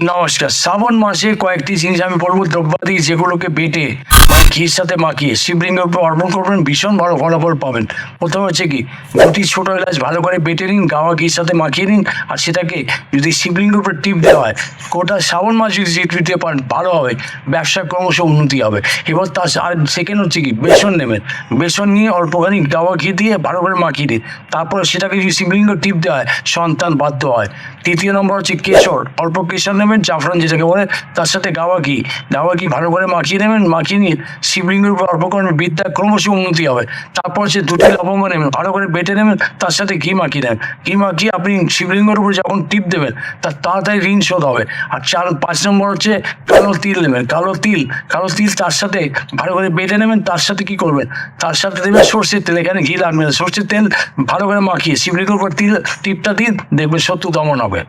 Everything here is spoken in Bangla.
নমস্কার। শ্রাবণ মাসে কয়েকটি জিনিস আমি বলবো দ্রব্যাদি যেগুলোকে বেটে ঘির সাথে মাখিয়ে শিবলিঙ্গের উপর অর্পণ করবেন, ভীষণ ভালো ফলাফল পাবেন। প্রথম হচ্ছে কি, দুটি ছোট এলাচ ভালো করে বেটে নিন, গাওয়া ঘির সাথে মাখিয়ে নিন, আর সেটাকে যদি শিবলিঙ্গের উপর টিপ দেওয়া হয়, গোটা শ্রাবণ মাস যদি দিতে পারেন ভালো হবে, ব্যবসার ক্রমশ উন্নতি হবে। এবার তার আর সেকেন্ড হচ্ছে কি, বেসন নেবেন, বেসন নিয়ে অল্পখানি গাওয়া ঘি দিয়ে ভালো করে মাখিয়ে দিন, তারপর সেটাকে যদি শিবলিঙ্গ টিপ দেওয়া হয় সন্তান বাধ্য হয়। তৃতীয় নম্বর হচ্ছে কেশর, অল্প কেশর নেবেন, জাফরান যেটাকে বলে, তার সাথে গাওয়া ঘি ভালো করে মাখিয়ে নেবেন, মাখিয়ে নিয়ে শিবলিঙ্গের উপর অর্পণ করবেন, বিদ্যা ক্রমশ উন্নতি হবে। তারপর হচ্ছে দুটি লবঙ্গ নেবেন, ভালো করে বেটে নেবেন, তার সাথে ঘি মাখিয়ে নেবেন, ঘি মাখিয়ে আপনি শিবলিঙ্গের উপর যখন টিপ দেবেন তার তাড়াতাড়ি ঋণ শোধ হবে। আর 5 নম্বর হচ্ছে কালো তিল নেবেন, কালো তিল তার সাথে ভালো করে বেটে নেবেন, তার সাথে কি করবেন, তার সাথে দেবেন সর্ষের তেল, এখানে ঘি লাগবে না, সর্ষের তেল ভালো করে মাখিয়ে শিবলিঙ্গের উপর টিপটা দিন, দেখবেন শত্রু দমন হবে।